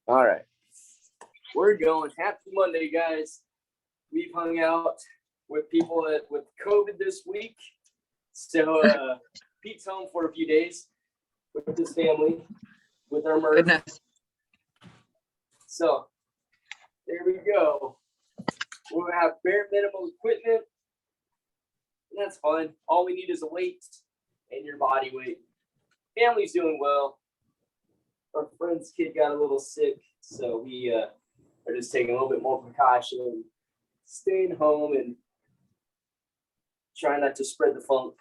All right. We're going. Happy Monday, guys. We've hung out with people with COVID this week. So Pete's home for a few days with his family, with our merch. Goodness. So there we go. We'll have bare minimum equipment. And that's fine. All we need is a weight and your body weight. Family's doing well. Our friend's kid got a little sick, so we are just taking a little bit more precaution and staying home and trying not to spread the funk.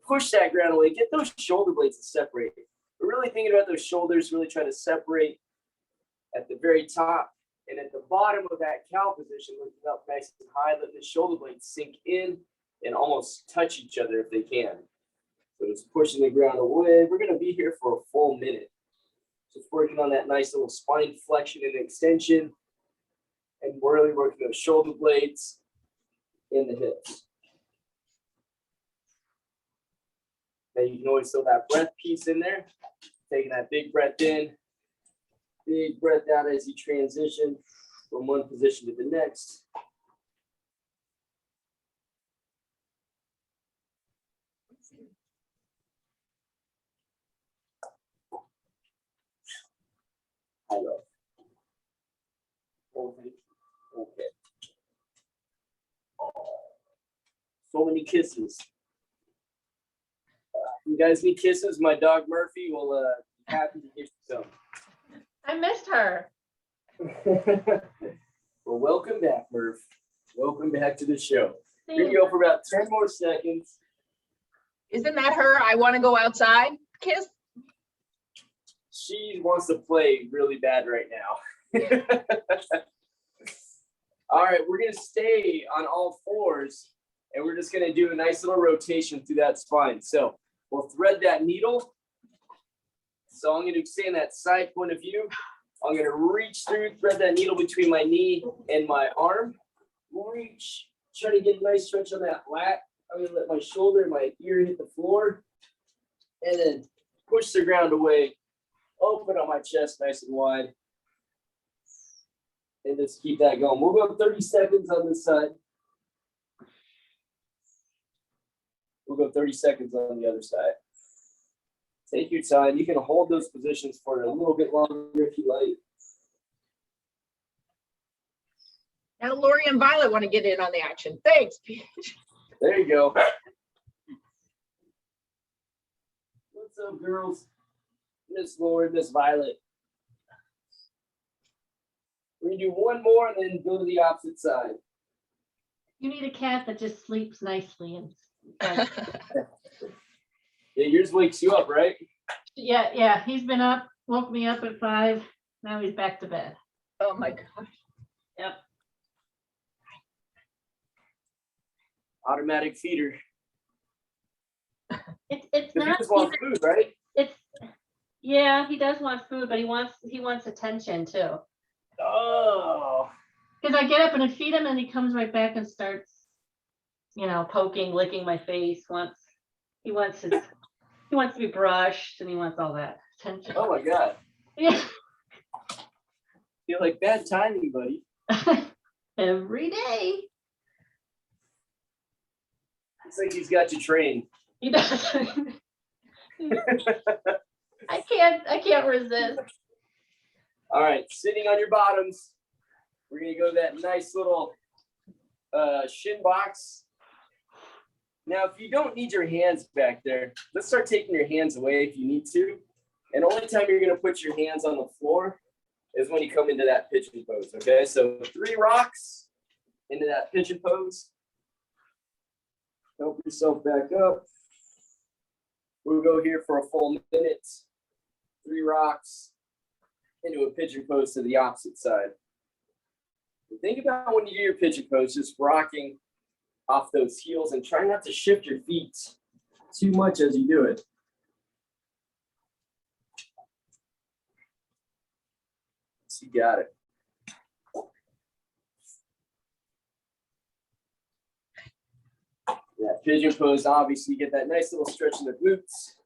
Push that ground away. Get those shoulder blades to separate. We're really thinking about those shoulders, really trying to separate at the very top and at the bottom of that cow position, lifting up nice and high, letting the shoulder blades sink in and almost touch each other if they can. So just pushing the ground away. We're going to be here for a full minute. Just working on that nice little spine flexion and extension, and we're really working those shoulder blades in the hips. Now you can always throw that breath piece in there, taking that big breath in, big breath out as you transition from one position to the next. Okay. So many kisses. You guys need kisses? My dog Murphy will be happy to give you some. I missed her. Well, welcome back, Murph. Welcome back to the show. Thank We're gonna go for about 10 more seconds. Isn't that her? I want to go outside. Kiss. She wants to play really bad right now. All right, we're gonna stay on all fours, and we're just gonna do a nice little rotation through that spine. So we'll thread that needle. So I'm gonna stay in that side point of view. I'm gonna reach through, thread that needle between my knee and my arm. Reach, try to get a nice stretch on that lat. I'm gonna let my shoulder and my ear hit the floor, and then push the ground away. Open up my chest nice and wide. And just keep that going. We'll go 30 seconds on this side. We'll go 30 seconds on the other side. Take your time. You can hold those positions for a little bit longer if you like. Now Lori and Violet want to get in on the action. Thanks. There you go. What's up, girls? Miss Lori, Miss Violet. We're gonna do one more and then go to the opposite side. You need a cat that just sleeps nicely and Yeah, yours wakes you up, right? yeah, he's been up, woke me up at 5. Now he's back to bed. Oh my gosh. Yep. Automatic feeder. It's He not just wants food, right? yeah, he does want food, but he wants attention too. Oh. Because I get up and I feed him and he comes right back and starts, poking, licking my face. He wants to be brushed and he wants all that attention. Oh my God. Yeah. Feel like bad timing, buddy. Every day. It's like he's got you trained. He does. I can't resist. All right, sitting on your bottoms. We're gonna go that nice little shin box. Now, if you don't need your hands back there, let's start taking your hands away if you need to. And only time you're gonna put your hands on the floor is when you come into that pigeon pose, okay? So 3 rocks into that pigeon pose. Help yourself back up. We'll go here for a full minute. 3 rocks into a pigeon pose to the opposite side. Think about when you do your pigeon pose, just rocking off those heels and try not to shift your feet too much as you do it. So you got it. That pigeon pose, obviously, you get that nice little stretch in the glutes.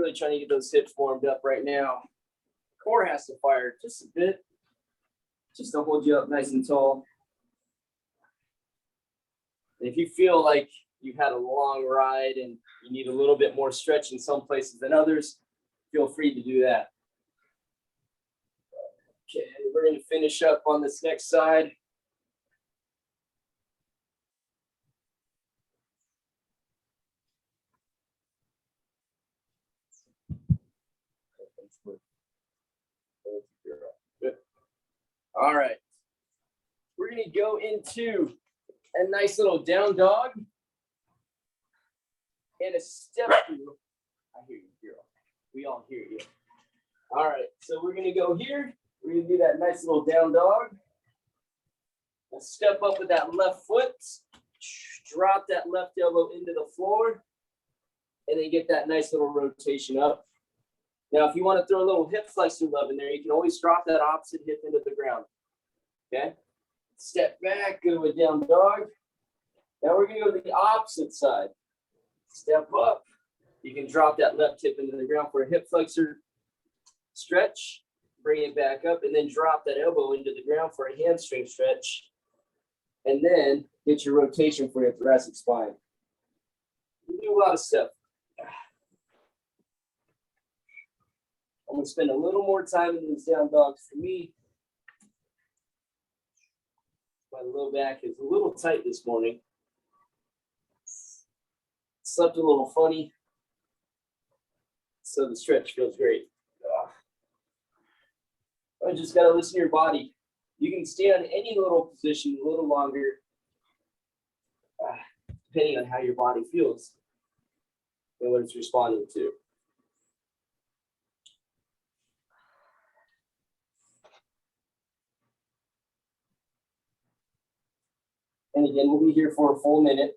Really trying to get those hips warmed up right now. Core has to fire just a bit, just to hold you up nice and tall. And if you feel like you've had a long ride and you need a little bit more stretch in some places than others, feel free to do that. Okay, we're going to finish up on this next side. Good. All right. We're going to go into a nice little down dog and a step through. I hear you, girl. We all hear you. All right. So we're going to go here. We're going to do that nice little down dog. We'll step up with that left foot. Drop that left elbow into the floor. And then get that nice little rotation up. Now, if you want to throw a little hip flexor love in there, you can always drop that opposite hip into the ground. Okay? Step back, go to a down dog. Now we're going to go to the opposite side. Step up. You can drop that left hip into the ground for a hip flexor stretch. Bring it back up, and then drop that elbow into the ground for a hamstring stretch. And then get your rotation for your thoracic spine. You do a lot of stuff. I'm going to spend a little more time in these down dogs. For me, my low back is a little tight this morning. Slept a little funny, so the stretch feels great. I just got to listen to your body. You can stay on any little position a little longer, depending on how your body feels and what it's responding to. And again, we'll be here for a full minute.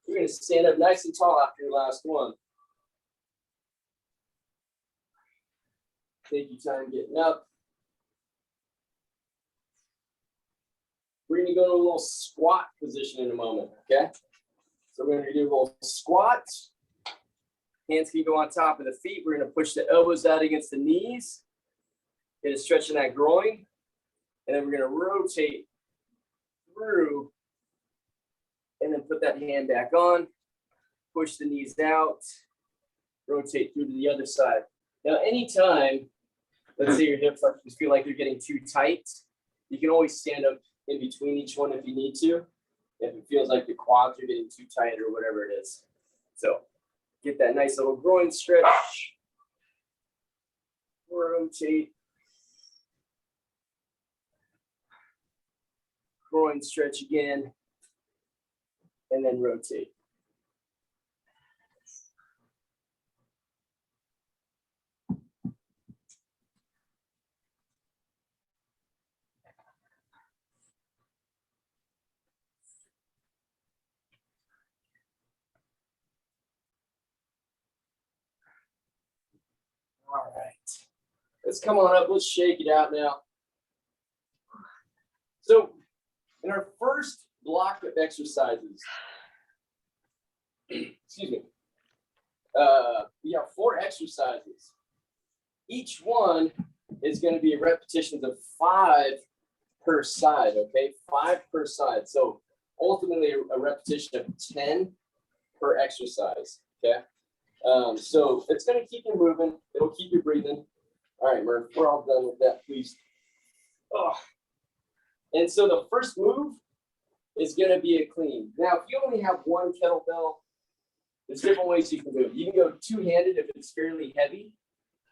You're going to stand up nice and tall after your last one. Take your time getting up. We're going to go to a little squat position in a moment, okay? So we're going to do a little squat. Hands can go on top of the feet. We're going to push the elbows out against the knees. Get a stretch in that groin. And then we're going to rotate through. And then put that hand back on. Push the knees out. Rotate through to the other side. Now, anytime, let's say your hip flexors feel like they're getting too tight, you can always stand up in between each one if you need to, if it feels like the quads are getting too tight or whatever it is. So get that nice little groin stretch. Rotate. Groin stretch again. And then rotate. All right. Let's come on up. Let's shake it out now. So in our first block of exercises, excuse me, we have 4 exercises. Each one is going to be repetitions of 5 per side, okay? 5 per side. So ultimately a repetition of 10 per exercise, okay? So it's going to keep you moving. It'll keep you breathing. All right, Murph, we're all done with that, please. Oh. And so the first move is going to be a clean. Now, if you only have one kettlebell, there's different ways you can do it. You can go two-handed if it's fairly heavy,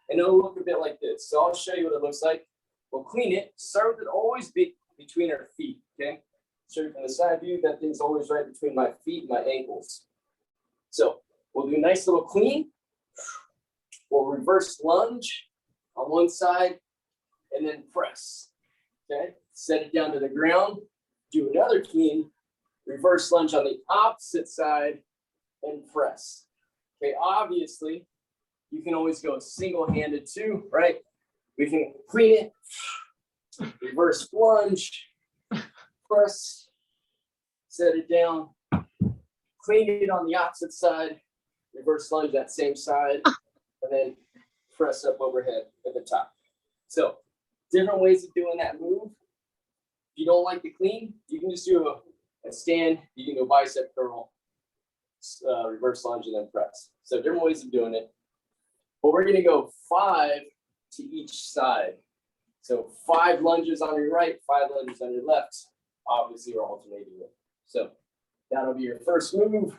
and it'll look a bit like this. So I'll show you what it looks like. We'll clean it. Start with it always be between our feet, okay? So from the side view, that thing's always right between my feet and my ankles. So we'll do a nice little clean. We'll reverse lunge on one side, and then press. Okay, set it down to the ground, do another clean, reverse lunge on the opposite side, and press. Okay, obviously, you can always go single-handed too, right? We can clean it, reverse lunge, press, set it down, clean it on the opposite side, reverse lunge that same side, and then press up overhead at the top. So different ways of doing that move. If you don't like the clean, you can just do a stand. You can go bicep curl, reverse lunge, and then press. So different ways of doing it. But we're going to go 5 to each side. So 5 lunges on your right, 5 lunges on your left. Obviously, we're alternating it. So that'll be your first move.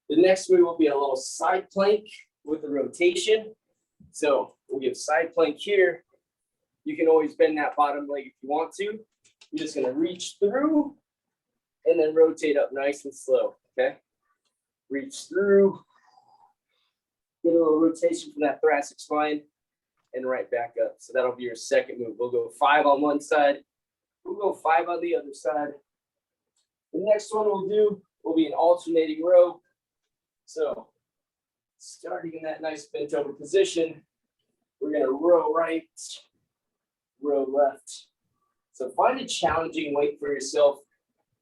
The next move will be a little side plank with a rotation. So we'll give side plank here. You can always bend that bottom leg if you want to. You're just going to reach through and then rotate up nice and slow. Okay. Reach through. Get a little rotation from that thoracic spine and right back up. So that'll be your second move. We'll go 5 on one side. We'll go 5 on the other side. The next one we'll do will be an alternating row. So starting in that nice bent over position, we're going to row right, row left. So find a challenging weight for yourself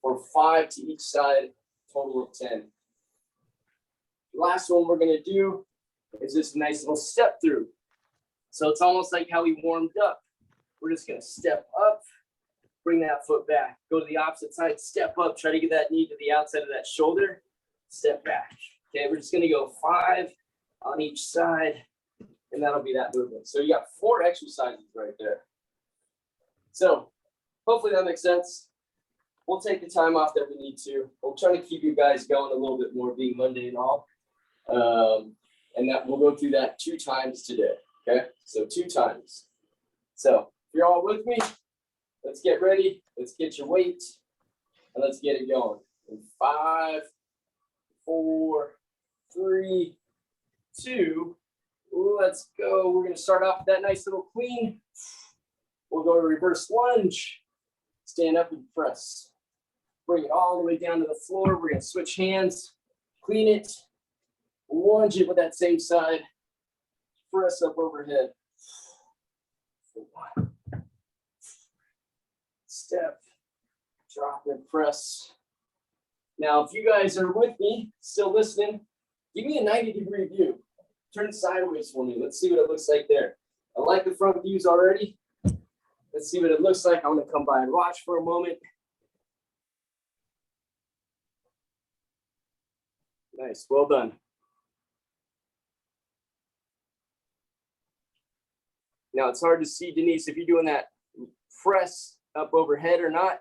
for 5 to each side, total of 10. The last one we're going to do is this nice little step through. So it's almost like how we warmed up. We're just going to step up, bring that foot back, go to the opposite side, step up, try to get that knee to the outside of that shoulder, step back. Okay, we're just going to go 5 on each side, and that'll be that movement. So you got 4 exercises right there. So hopefully that makes sense. We'll take the time off that we need to. We'll try to keep you guys going a little bit more, being Monday and all. And that we'll go through that 2 times today. Okay, so 2 times. So if you're all with me, let's get ready. Let's get your weight, and let's get it going. In 5, 4, 3, 2. Let's go. We're going to start off with that nice little clean. We'll go to reverse lunge. Stand up and press. Bring it all the way down to the floor. We're going to switch hands. Clean it. Lunge it with that same side. Press up overhead. 1. Step. Drop and press. Now, if you guys are with me, still listening, give me a 90-degree view. Turn sideways for me. Let's see what it looks like there. I like the front views already. Let's see what it looks like. I'm going to come by and watch for a moment. Nice. Well done. Now, it's hard to see, Denise, if you're doing that press up overhead or not.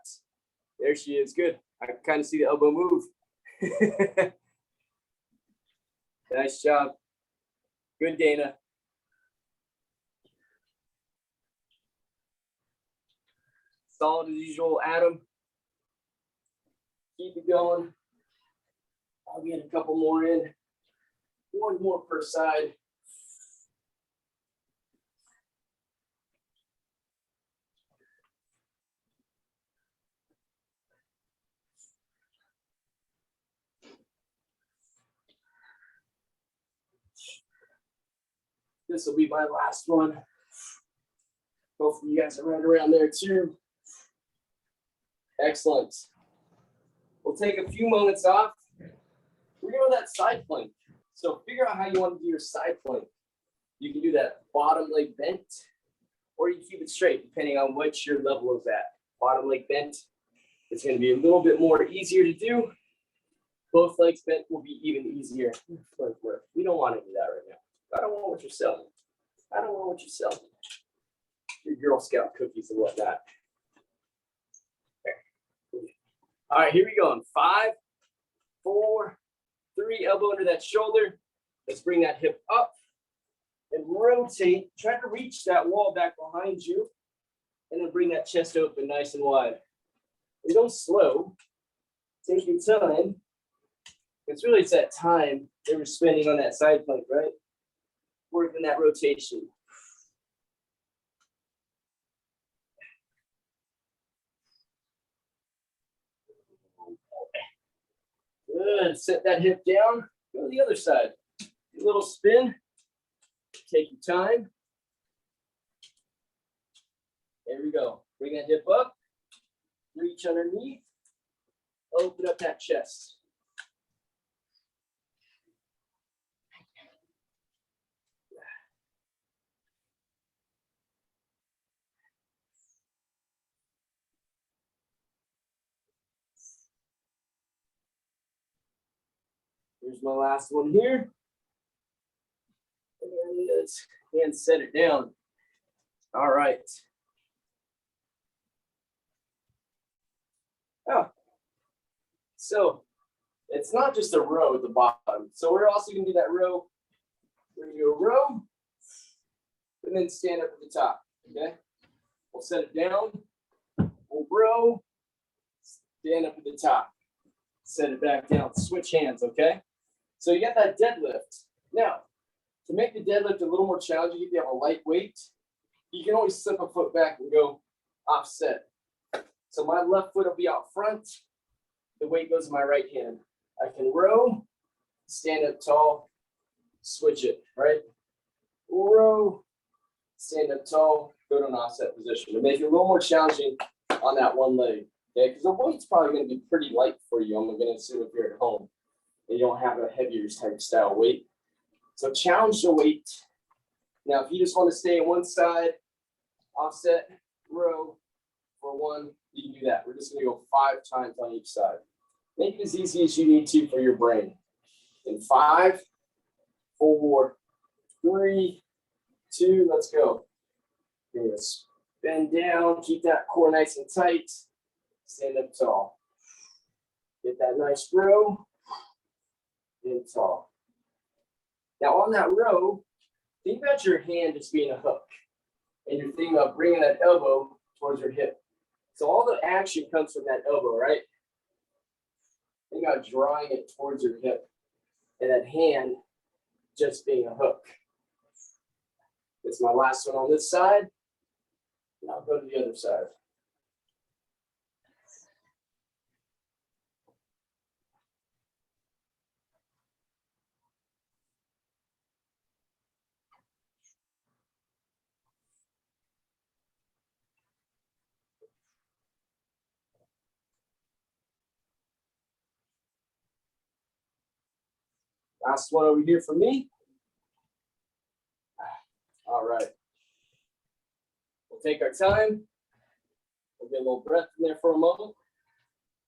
There she is. Good. I can kind of see the elbow move. Nice job. Good, Dana. Solid as usual, Adam. Keep it going. I'll get a couple more in. 1 more per side. This will be my last one. Hopefully you guys are right around there too. Excellent. We'll take a few moments off. We're going to that side plank. So figure out how you want to do your side plank. You can do that bottom leg bent, or you keep it straight, depending on what your level is at. Bottom leg bent, it's going to be a little bit more easier to do. Both legs bent will be even easier. We don't want to do that right now. I don't want what you're selling. I don't want what you're selling. Your Girl Scout cookies and whatnot. Okay. All right, here we go. In 5, 4, 3, elbow under that shoulder. Let's bring that hip up and rotate. Try to reach that wall back behind you, and then bring that chest open nice and wide. You don't slow. Take your time. It's that time they were spending on that side plank, right? Working that rotation. Good. Set that hip down. Go to the other side. A little spin. Take your time. There we go. Bring that hip up. Reach underneath. Open up that chest. Here's my last one here. There it is. And set it down. All right. Oh. So it's not just a row at the bottom. So we're also going to do that row. We're going to do a row and then stand up at the top. Okay. We'll set it down. We'll row. Stand up at the top. Set it back down. Switch hands. Okay. So you got that deadlift. Now, to make the deadlift a little more challenging, if you have a light weight, you can always slip a foot back and go offset. So my left foot will be out front. The weight goes in my right hand. I can row, stand up tall, switch it, right? Row, stand up tall, go to an offset position. To make it a little more challenging on that one leg, okay? Because the weight's probably going to be pretty light for you. I'm going to assume if you're at home and you don't have a heavier type style weight. So challenge the weight. Now, if you just want to stay on one side, offset, row for one, you can do that. We're just going to go 5 times on each side. Make it as easy as you need to for your brain. In 5, 4, 3, 2, let's go. You're going to bend down, keep that core nice and tight. Stand up tall. Get that nice row. And tall. Now on that row, think about your hand just being a hook. And you're thinking about bringing that elbow towards your hip. So all the action comes from that elbow, right? Think about drawing it towards your hip. And that hand just being a hook. It's my last one on this side. Now I'll go to the other side. Last one over here for me. All right. We'll take our time. We'll get a little breath in there for a moment.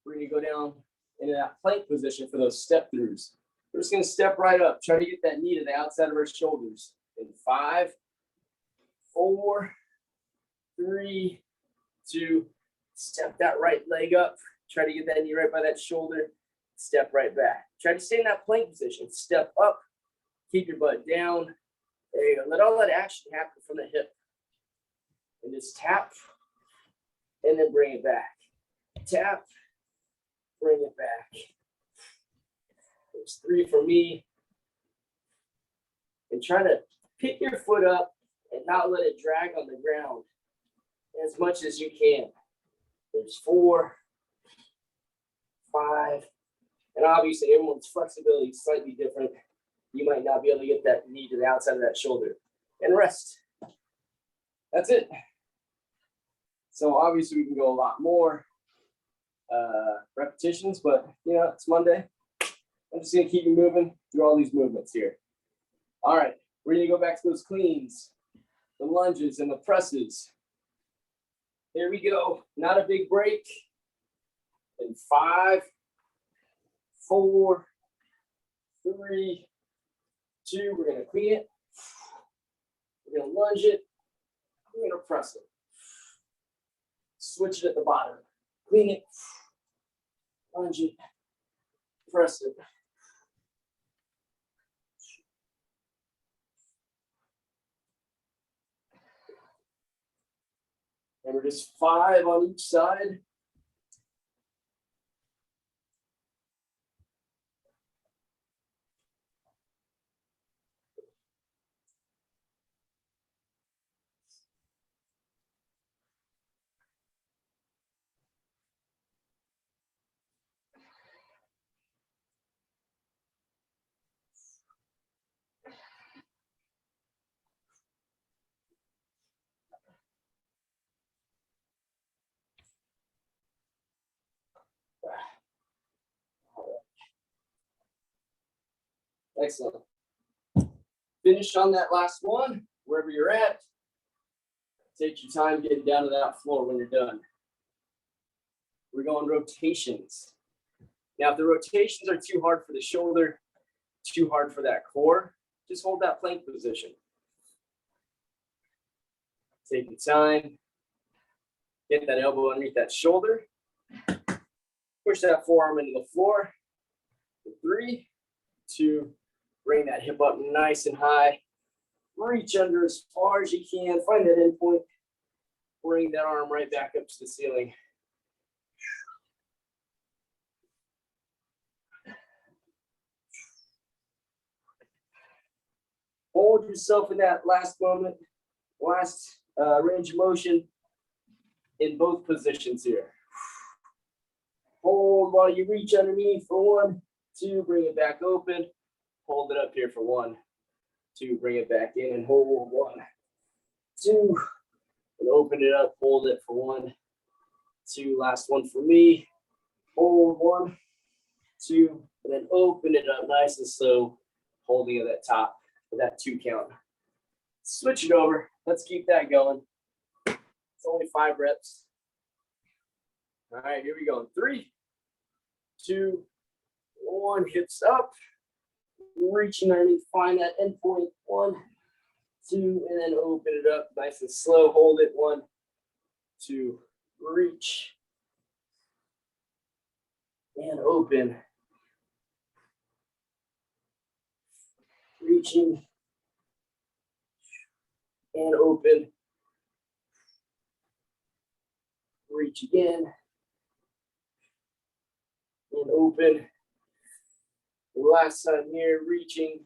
We're going to go down into that plank position for those step throughs. We're just going to step right up. Try to get that knee to the outside of our shoulders. In 5, 4, 3, 2. Step that right leg up. Try to get that knee right by that shoulder. Step right back. Try to stay in that plank position. Step up. Keep your butt down. There you go. Let all that action happen from the hip. And just tap. And then bring it back. Tap. Bring it back. There's 3 for me. And try to pick your foot up and not let it drag on the ground as much as you can. There's 4, 5. And obviously, everyone's flexibility is slightly different. You might not be able to get that knee to the outside of that shoulder. And rest. That's it. So obviously, we can go a lot more repetitions, but you know, it's Monday. I'm just going to keep you moving through all these movements here. All right, we're going to go back to those cleans, the lunges, and the presses. Here we go. Not a big break. In 5, 4, 3, 2. We're going to clean it. We're going to lunge it. We're going to press it. Switch it at the bottom. Clean it. Lunge it. Press it. And we're just 5 on each side. Excellent. Finish on that last one, wherever you're at. Take your time getting down to that floor when you're done. We're going rotations. Now, if the rotations are too hard for the shoulder, too hard for that core, just hold that plank position. Take your time. Get that elbow underneath that shoulder. Push that forearm into the floor. 3, 2, bring that hip up nice and high. Reach under as far as you can. Find that end point. Bring that arm right back up to the ceiling. Hold yourself in that last moment, last range of motion in both positions here. Hold while you reach underneath for 1, 2, bring it back open. Hold it up here for 1, 2, bring it back in and hold 1, 2, and open it up, hold it for 1, 2, last one for me. Hold 1, 2, and then open it up nice and slow, holding at that top for that 2 count. Switch it over. Let's keep that going. It's only 5 reps. All right, here we go. 3, 2, 1, hips up. Reaching underneath, find that end point. 1, 2, and then open it up nice and slow. Hold it. 1, 2, reach. And open. Reaching. And open. Reach again. And open. Last time here, reaching.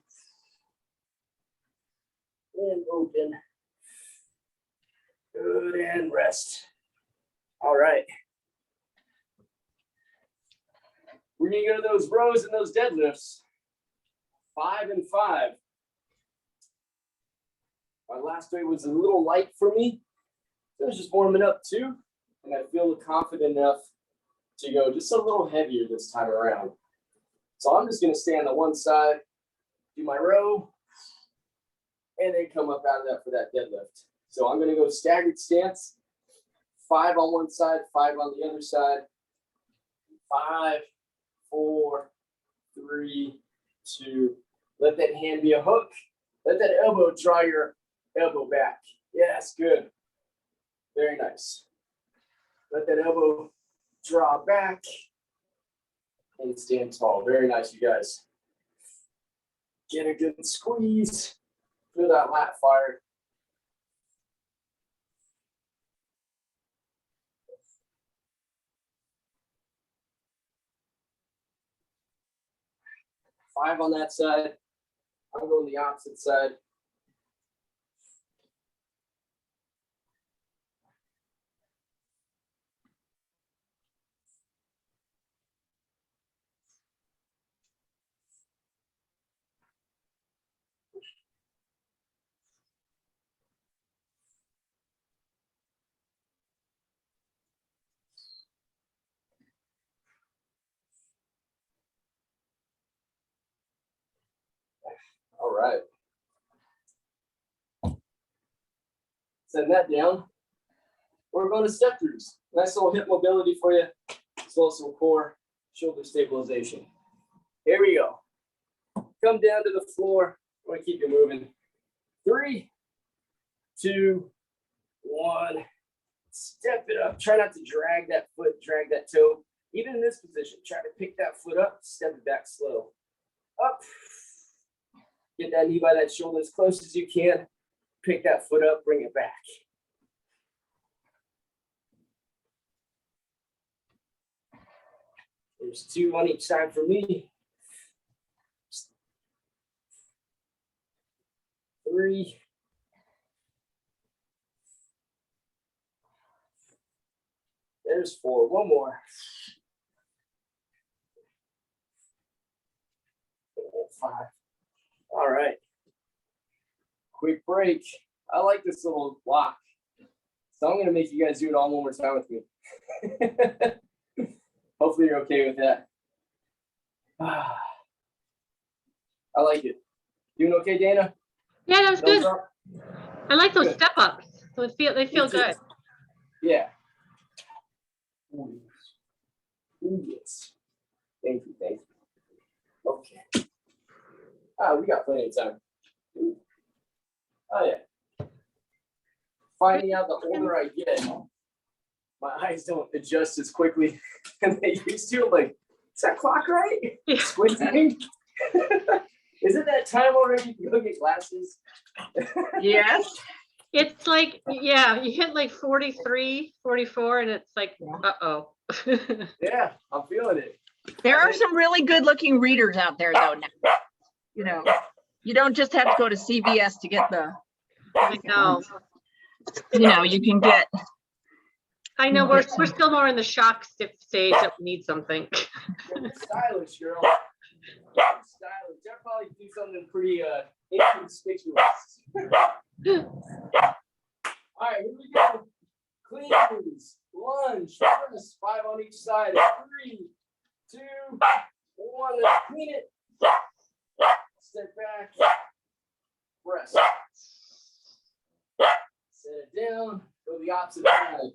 And open. Good, and rest. All right. We're gonna go to those rows and those deadlifts. 5 and 5. My last weight was a little light for me. So I was just warming up too. And I feel confident enough to go just a little heavier this time around. So I'm just gonna stay on the one side, do my row, and then come up out of that for that deadlift. So I'm gonna go staggered stance, 5 on one side, 5 on the other side. 5, 4, 3, 2. Let that hand be a hook. Let that elbow draw your elbow back. Yes, good. Very nice. Let that elbow draw back and stand tall. Very nice, you guys. Get a good squeeze. Feel that lat fire. Five on that side. I'm going the opposite side. All right. Send that down. We're going to step throughs. Nice little hip mobility for you, as well as some core shoulder stabilization. Here we go. Come down to the floor. I'm going to keep you moving. 3, 2, 1. Step it up. Try not to drag that foot, drag that toe. Even in this position, try to pick that foot up, step it back slow. Up. Get that knee by that shoulder as close as you can. Pick that foot up, bring it back. There's 2 on each side for me. 3. There's 4. One more. 5. All right. Quick break. I like this little block. So I'm going to make you guys do it all one more time with me. Hopefully you're okay with that. All I like it. Doing okay, Dana? Yeah, that was Thumbs good. up? I like those Good. step ups. So they feel Me too. good. Yeah. Ooh, yes. Ooh, yes. Thank you, thank you. Okay. We got plenty of time. Ooh. Oh yeah. Finding out the older I get, my eyes don't adjust as quickly and they used to. I'm like, is that clock right? Yeah. Squinting. Is it that time already to go get glasses? Yes. It's like, yeah, you hit like 43, 44, and it's like, uh-oh. Yeah, I'm feeling it. There are some really good looking readers out there though now. You know, you don't just have to go to CVS to get the, I know. you know, you can get. I know we're still more in the shock stage that we need something. You're stylish, girl. You're stylish. I'll probably do something pretty inconspicuous. All right, here we go. Cleans, lunge, press, 5 on each side. 3, 2, 1. Let's clean it. Step back. Press. Set it down. Go the opposite side.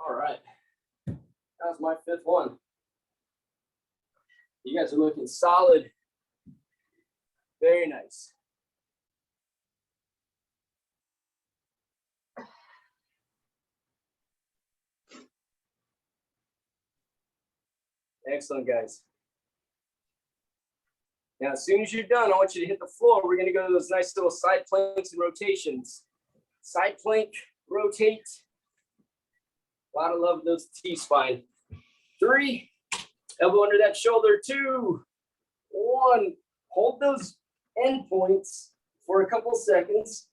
All right. That was my 5th one. You guys are looking solid. Very nice. Excellent, guys. Now, as soon as you're done, I want you to hit the floor. We're going to go to those nice little side planks and rotations. Side plank, rotate. A lot of love with those T-spine. 3, elbow under that shoulder. 2, 1. Hold those end points for a couple seconds.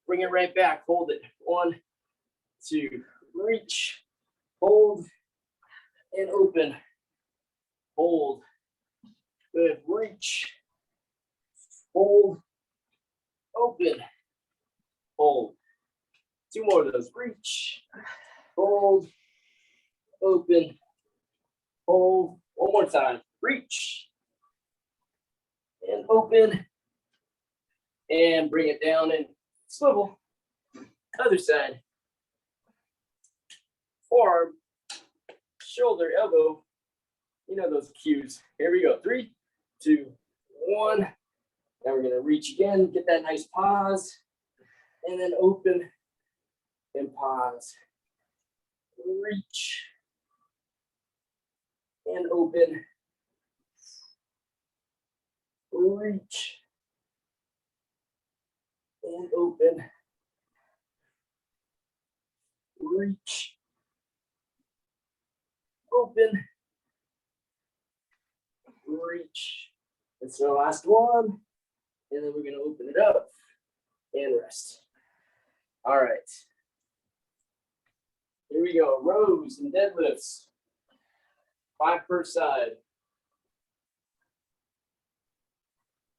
Bring it right back. Hold it. 1, 2. Reach, hold, and open. Hold. Good. Reach, hold, open, hold. 2 more of those. Reach, hold, open, hold. 1 more time. Reach and open and bring it down and swivel. Other side. Forearm, shoulder, elbow. You know those cues. Here we go. 3, 2, 1. Now we're going to reach again. Get that nice pause. And then open and pause. Reach and open. Reach and open. Reach, open, reach. It's the last one. And then we're going to open it up and rest. All right. Here we go. Rows and deadlifts. 5 per side.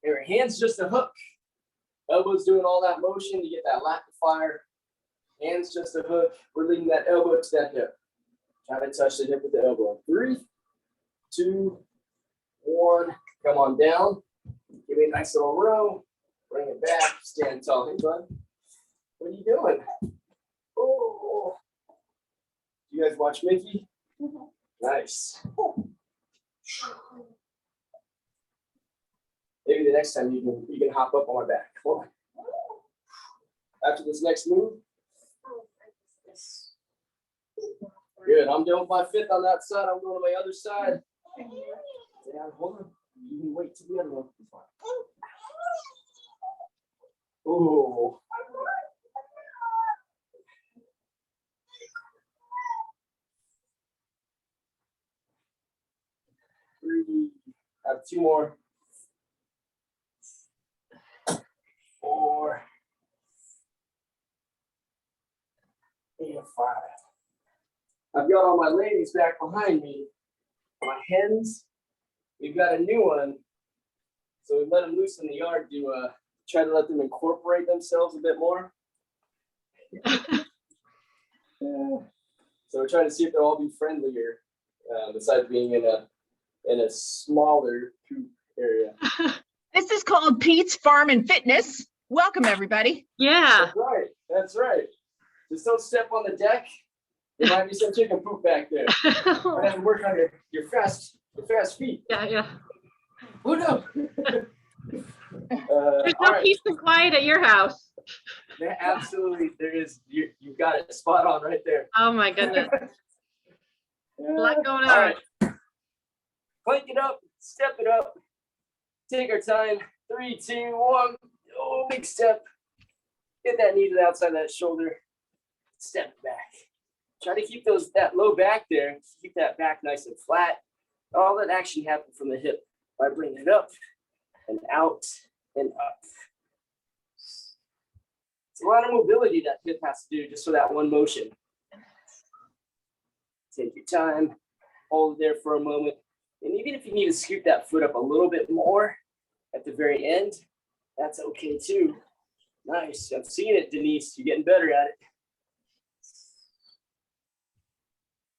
Here, hands just a hook. Elbows doing all that motion to get that lat to fire. Hands just a hook. We're leading that elbow to that hip. Try to touch the hip with the elbow. 3, 2, 1. Come on down. Give me a nice little row. Bring it back. Stand tall. Hey, bud. What are you doing? Oh. You guys watch Mickey? Nice. Maybe the next time you can hop up on my back. Come on. After this next move. Good. I'm doing my 5th on that side. I'm going to my other side. Yeah, hold on. You can wait till the other one. Ooh. 3. I have 2 more. 4. And 5. I've got all my ladies back behind me. My hens, we've got a new one. So we let them loose in the yard to try to let them incorporate themselves a bit more. So we're trying to see if they'll all be friendlier, besides being in a smaller coop area. This is called Pete's Farm and Fitness. Welcome, everybody. Yeah. That's right. That's right. Just don't step on the deck. There might be some chicken poop back there. I have to work on your fast feet. Yeah. Oh no. There's All no right. peace and quiet at your house. Yeah, absolutely, there is. You've got it spot on right there. Oh my goodness. A lot going on. All right. Plank it up, step it up. Take our time. 3, 2, 1. Oh, big step. Get that knee to the outside of that shoulder. Step back. Try to keep that low back there. Keep that back nice and flat. All that action happens from the hip by bringing it up and out and up. It's a lot of mobility that hip has to do just for that one motion. Take your time, hold it there for a moment. And even if you need to scoop that foot up a little bit more at the very end, that's okay too. Nice. I've seen it, Denise. You're getting better at it.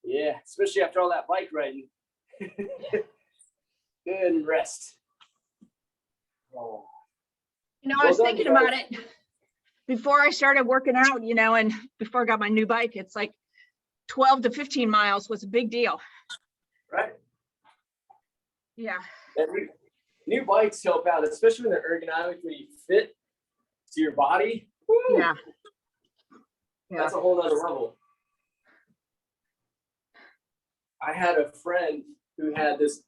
Yeah, especially after all that bike riding. Good, and rest. Oh. You know, I was thinking about it before I started working out, and before I got my new bike, it's like 12 to 15 miles was a big deal. Right. Yeah. And new bikes help out, especially when they're ergonomically fit to your body. Woo! Yeah. That's a whole nother level. I had a friend who had this,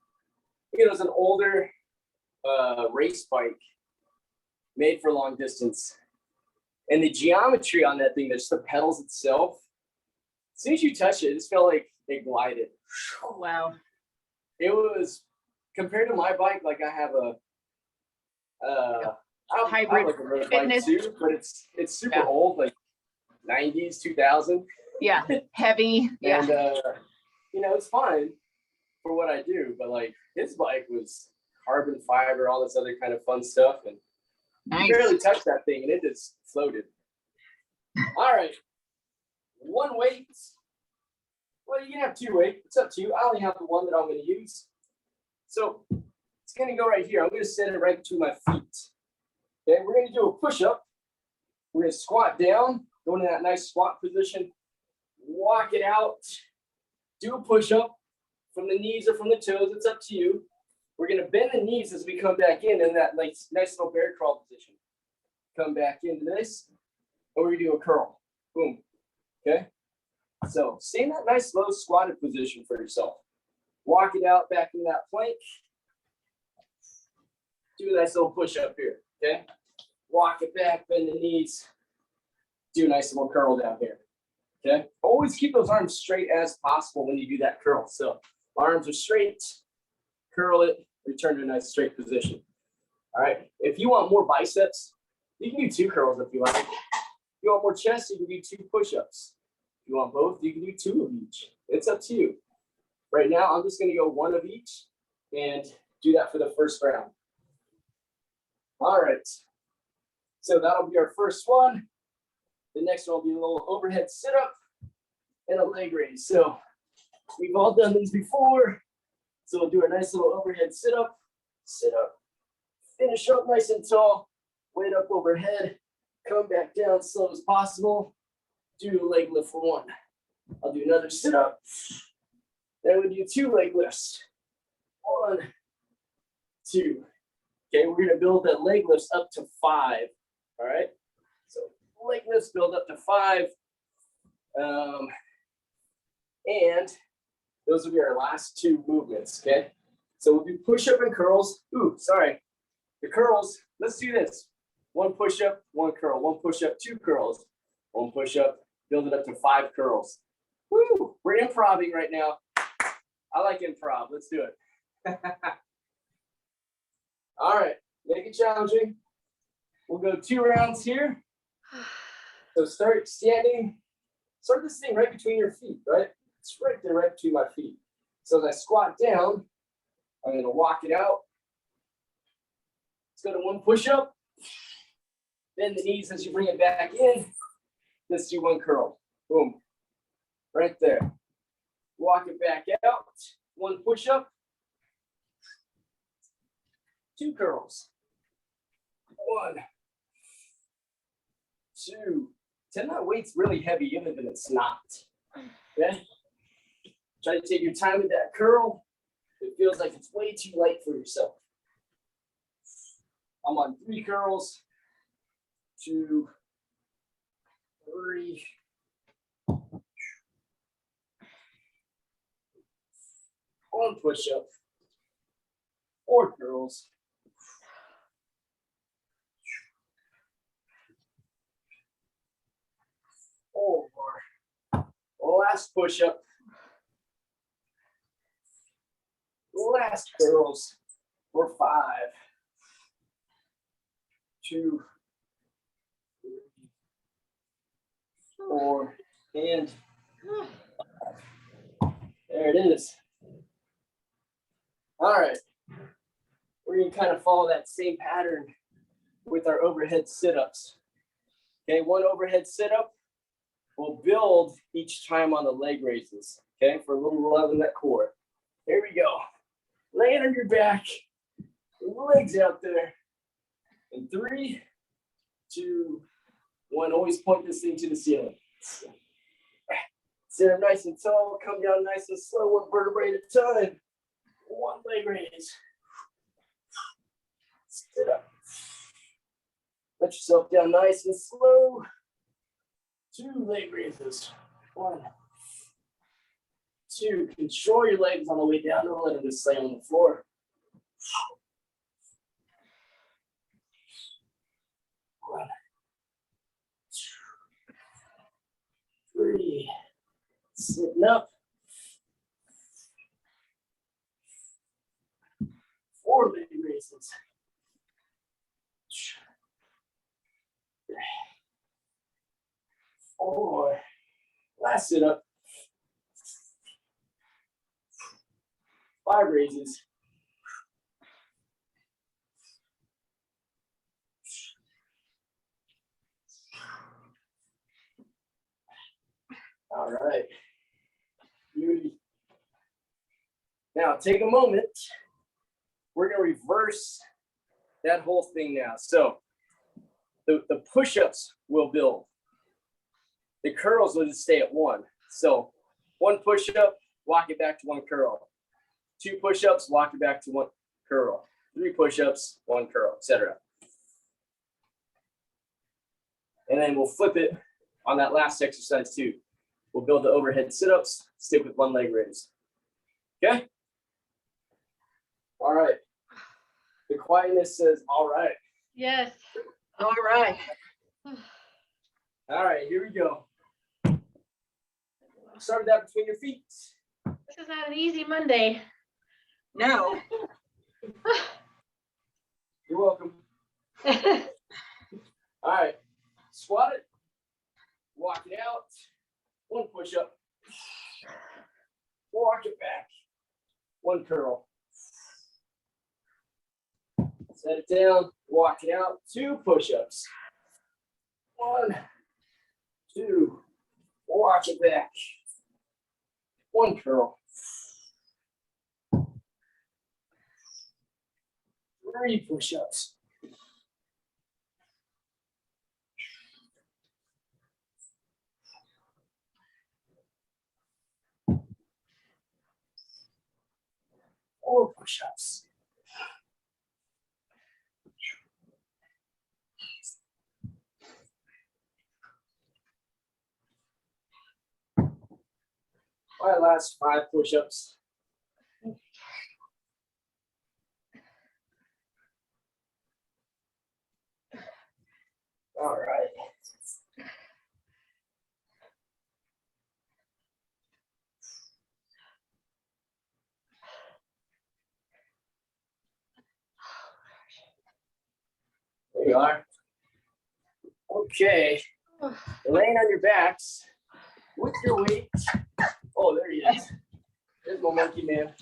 it was an older race bike made for long distance. And the geometry on that thing, just the pedals itself, as soon as you touch it, it just felt like it glided. Wow. It was, compared to my bike, like I have I Hybrid like a road fitness. bike too, but it's super old, like 90s, 2000. Yeah. Heavy. Yeah. And it's fine for what I do, but like his bike was carbon fiber, all this other kind of fun stuff, and Nice. you barely touched that thing and it just floated. All right, 1 weight. Well, you can have 2 weights. It's up to you. I only have the one that I'm going to use. So it's going to go right here. I'm going to set it right between my feet. Okay, we're going to do a push-up. We're going to squat down, go into that nice squat position, walk it out, do a push-up from the knees or from the toes. It's up to you. We're going to bend the knees as we come back in that nice little bear crawl position. Come back into this, and we're going to do a curl. Boom. Okay? So stay in that nice low squatted position for yourself. Walk it out back into that plank. Do a nice little push-up here. Okay? Walk it back, bend the knees. Do a nice little curl down here. Okay? Always keep those arms straight as possible when you do that curl. So arms are straight, curl it, return to a nice straight position. All right. If you want more biceps, you can do 2 curls if you like. If you want more chest, you can do 2 push-ups. If you want both, you can do 2 of each. It's up to you. Right now, I'm just going to go 1 of each and do that for the first round. All right. So that'll be our first one. The next one will be a little overhead sit-up and a leg raise. So we've all done these before. So we'll do a nice little overhead sit-up, finish up nice and tall, weight up overhead, come back down as slow as possible, do a leg lift for 1. I'll do another sit-up. Then we do 2 leg lifts. 1, 2. Okay, we're gonna build that leg lifts up to 5. All right, so leg lifts build up to 5. And those will be our last 2 movements, okay? So we'll do push-up and curls. Ooh, sorry. The curls, let's do this. One push-up, one curl, one push-up, two curls, one push-up, build it up to 5 curls. Woo! We're improvising right now. I like improv. Let's do it. All right, make it challenging. We'll go 2 rounds here. So start standing. Start this thing right between your feet, right? It's right there, right between my feet. So as I squat down, I'm going to walk it out. Let's go to one push-up. Bend the knees as you bring it back in. Let's do one curl. Boom. Right there. Walk it back out. One push-up. 2 curls. 1, 2. Pretend that weight's really heavy, even if it's not. Okay? Try to take your time with that curl. It feels like it's way too light for yourself. I'm on 3 curls. 2, 3. 1 push-up. 4 curls. 4. Last push-up. Last curls for 5. 2, 3, 4, and there it is. All right. We're going to kind of follow that same pattern with our overhead sit-ups. Okay, 1 overhead sit-up. We'll build each time on the leg raises. Okay, for a little love in that core. Here we go. Laying on your back, legs out there. In 3, 2, 1. Always point this thing to the ceiling. Sit up nice and tall. Come down nice and slow. 1 vertebrae at a time. 1 leg raise. Sit up. Let yourself down nice and slow. 2 leg raises. 1, 2. Control your legs on the way down. Don't let them just lay on the floor. 1, 2, 3. Sitting up. 4 leg raises. 4. Last sit up. 5 raises. All right. Beauty. Now take a moment. We're going to reverse that whole thing now. So the push-ups will build. The curls will just stay at 1. So 1 push-up, walk it back to 1 curl. 2 push-ups, walk it back to 1 curl. 3 push-ups, 1 curl, etc. And then we'll flip it on that last exercise too. We'll build the overhead sit-ups, stick with 1 leg raise. Okay? All right. The quietness says, all right. Yes. All right. All right, here we go. Start that between your feet. This is not an easy Monday. No. You're welcome. All right, squat it, walk it out, 1 push-up, walk it back, 1 curl. Set it down, walk it out, 2 push-ups. 1, 2, walk it back, 1 curl. 3 push-ups. 4 push-ups. 5 push-ups. All right. There you are. Okay. Laying on your backs with your weight. Oh, there he is. There's my monkey man.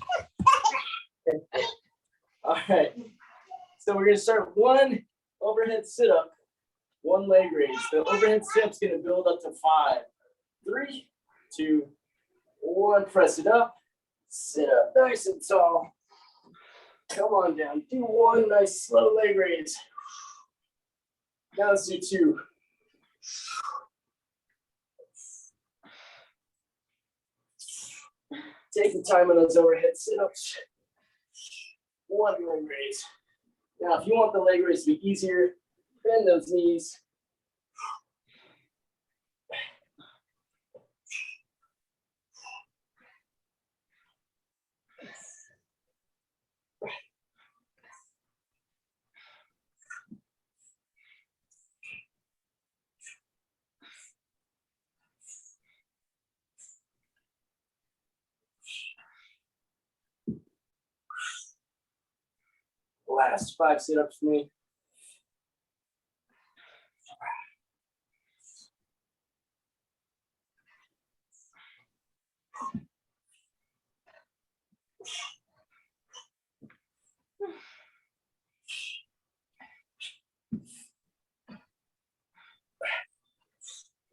All right. So we're going to start one overhead sit-up, one leg raise. The overhead sit-up's going to build up to 5. 3, 2, 1. Press it up. Sit up nice and tall. Come on down. Do one nice slow leg raise. Now let's do 2. Take your time on those overhead sit-ups. 1 leg raise. Now, if you want the leg raise to be easier, bend those knees. Last 5 sit-ups for me.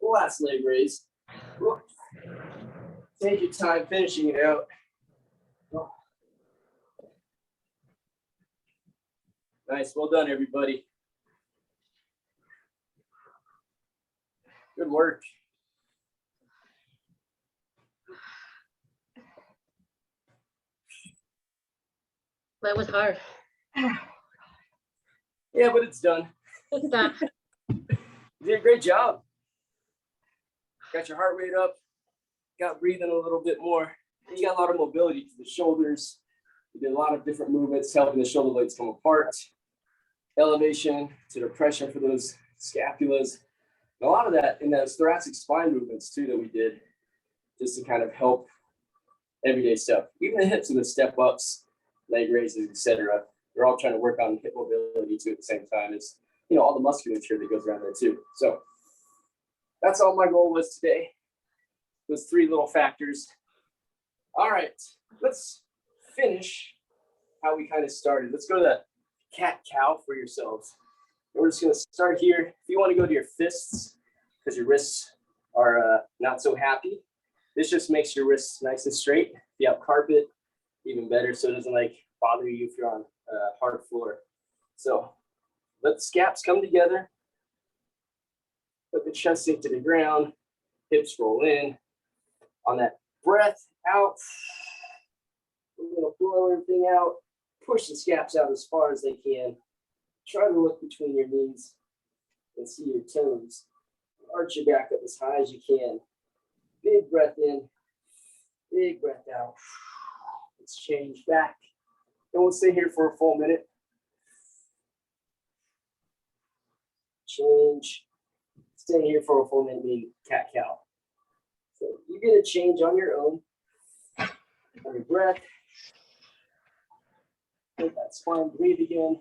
Last leg raise. Take your time finishing it out. Nice, well done, everybody. Good work. That was hard. Yeah, but it's done. It's done. You did a great job. Got your heart rate up. Got breathing a little bit more. And you got a lot of mobility to the shoulders. You did a lot of different movements, helping the shoulder blades come apart. Elevation to the pressure for those scapulas. And a lot of that in those thoracic spine movements too that we did, just to kind of help everyday stuff. Even the hips and the step ups, leg raises, etc. They're all trying to work on hip mobility too at the same time as, you know, all the musculature that goes around there too. So that's all my goal was today. Those 3 little factors. All right, let's finish how we kind of started. Let's go to the cat-cow for yourselves. We're just going to start here. If you want to go to your fists, because your wrists are not so happy, this just makes your wrists nice and straight. If you have carpet, even better, so it doesn't like bother you if you're on hard floor. So let the scaps come together. Put the chest sink to the ground. Hips roll in. On that breath out, we're going to blow everything out. Push the scaps out as far as they can. Try to look between your knees and see your toes. Arch your back up as high as you can. Big breath in, big breath out. Let's change back. And we'll stay here for a full minute. Change. Stay here for a full minute, meaning cat-cow. So you get a change on your own. On your breath. Let that spine breathe again.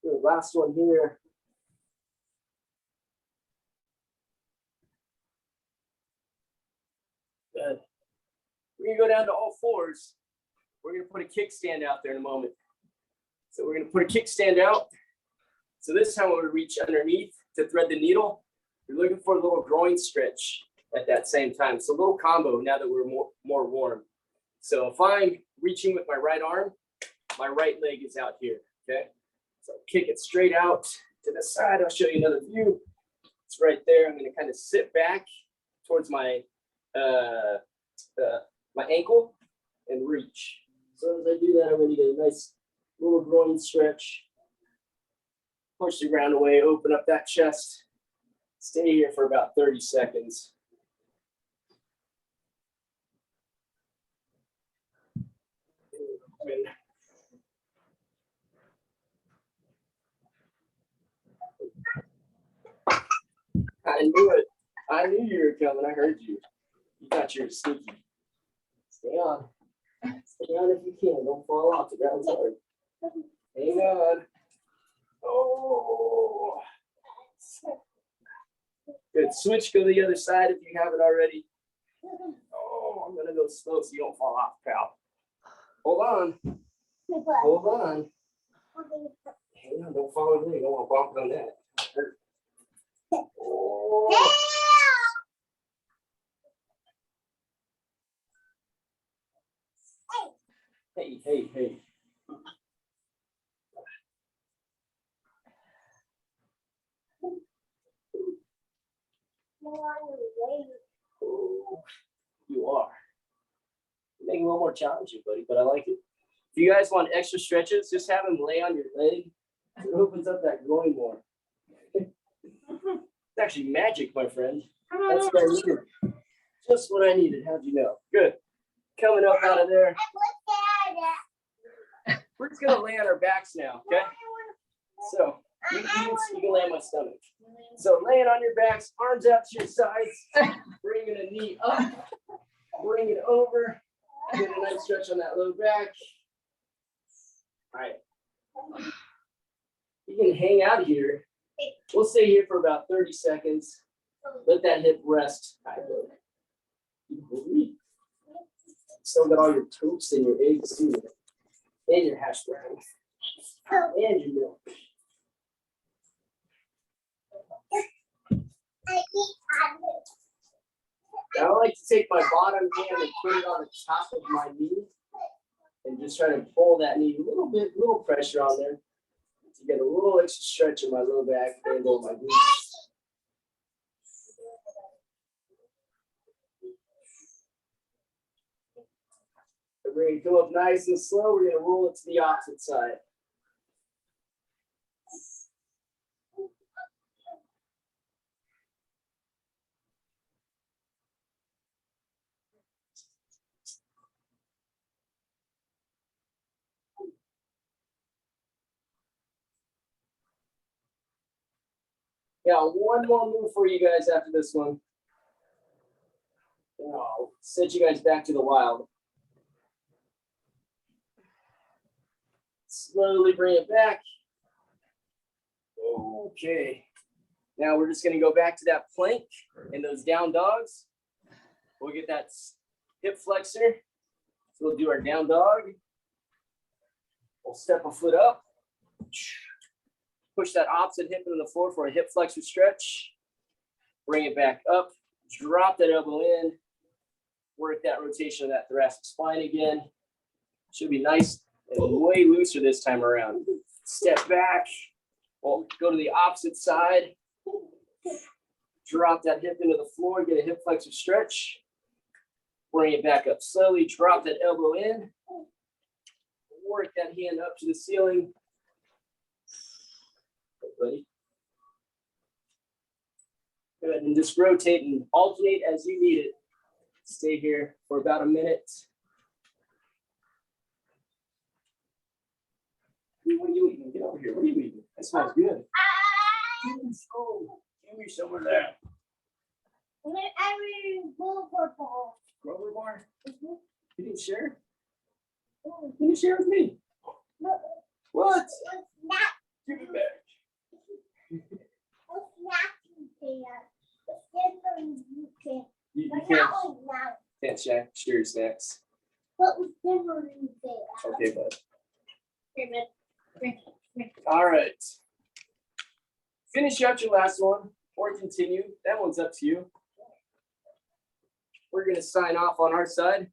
Good. Last one here. Good. We're gonna go down to all fours. We're gonna put a kickstand out there in a moment. So we're gonna put a kickstand out. So this time we're gonna reach underneath to thread the needle. You're looking for a little groin stretch at that same time. So a little combo now that we're more warm. So if I'm reaching with my right arm, my right leg is out here, okay? So kick it straight out to the side. I'll show you another view. It's right there. I'm gonna kind of sit back towards my my ankle and reach. So as I do that, I'm gonna get a nice little groin stretch. Push the ground away, open up that chest. Stay here for about 30 seconds. I knew it. I knew you were coming. I heard you. You thought you were sneaky. Stay on. Stay on if you can. Don't fall off. The ground's hard. Hang on. Oh. Good. Switch, go to the other side if you haven't already. Oh, I'm going to go slow so you don't fall off, pal. Hold on. Hold on. Hang on. Don't fall over there. You don't want to bump on that. Hurt. Oh. Hey, hey, hey. Oh, you are. Make it a little more challenging, buddy, but I like it. If you guys want extra stretches, just have him lay on your leg. It opens up that groin more. It's actually magic, my friend. That's what I needed. Just what I needed. How'd you know? Good. Coming up out of there. We're just gonna lay on our backs now, okay? So you can lay on my stomach. So laying on your backs, arms out to your sides, bringing a knee up, bring it over, get a nice stretch on that low back. All right. You can hang out here. We'll stay here for about 30 seconds. Let that hip rest. Still got all your toast and your eggs too, and your hash browns, and your milk. Now I like to take my bottom hand and put it on the top of my knee and just try to pull that knee a little pressure on there to get a little extra stretch in my low back and on my glutes. We're going to go up nice and slow. We're going to roll it to the opposite side. Yeah, one more move for you guys after this one. I'll send you guys back to the wild. Slowly bring it back. Okay. Now we're just going to go back to that plank and those down dogs. We'll get that hip flexor. So we'll do our down dog. We'll step a foot up. Push that opposite hip into the floor for a hip flexor stretch. Bring it back up. Drop that elbow in. Work that rotation of that thoracic spine again. Should be nice and way looser this time around. Step back. We'll go to the opposite side. Drop that hip into the floor. Get a hip flexor stretch. Bring it back up slowly. Drop that elbow in. Work that hand up to the ceiling. Buddy. Good, and just rotate and alternate as you need it. Stay here for about a minute. What are you eating? Get over here. What are you eating? That smells good. Oh, give me some of that. Grover bar? You didn't share? You didn't share with me. What? Give it back. You can't share your snacks. Okay, bud. Here, man. Here. All right. Finish out your last one or continue. That one's up to you. We're going to sign off on our side.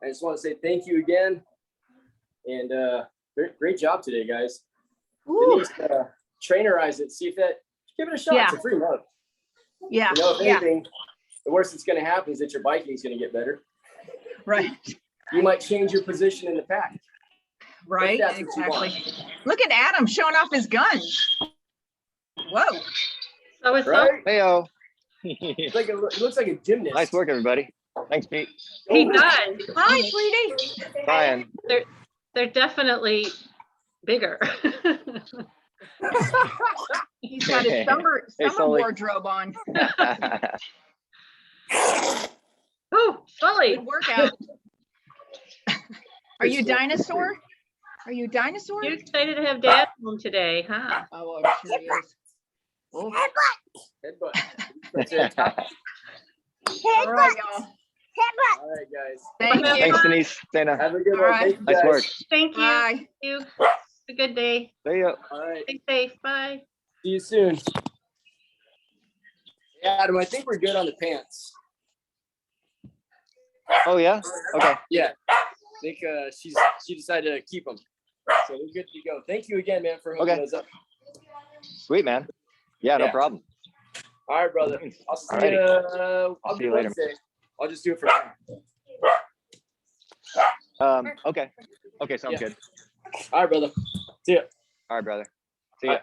I just want to say thank you again. And great job today, guys. Ooh, Denise, trainerize it. See if that, give it a shot. Yeah. It's a free month. yeah, You know, if yeah, anything, the worst that's going to happen is that your biking is going to get better. right, You might change your position in the pack. right, that's what you want. exactly. Look at Adam showing off his gun. Whoa, So it's so Right? Heyo. It looks like a gymnast. Nice work, everybody. Thanks, Pete. he does. hi, sweetie. Brian. They're definitely bigger. He's got his summer Sully. wardrobe on. Oh, Sully. Good workout. Are you dinosaur? Are you dinosaur? You excited to have Dad home today, huh? Oh, I'm sure he is. Oh. Headbutt. That's it. All right, y'all. All right, guys. Thank you. Thanks, Denise. Dana. Have a good All one. right. Thank you, Nice guys. work. Thank you. Bye. Thank you. Have a good day. See ya. All right. Stay safe. Bye. See you soon. Yeah, Adam, I think we're good on the pants. Oh, yeah? Okay. Yeah. I think she decided to keep them. So we're good to go. Thank you again, man, for hooking Okay. those up. Sweet, man. Yeah, no Yeah. problem. All right, brother. I'll see Alrighty. you. I'll See do you later. Wednesday. I'll just do it for now. Okay. Okay, sounds Yeah. good. All right, brother. See ya. All right, brother. See ya.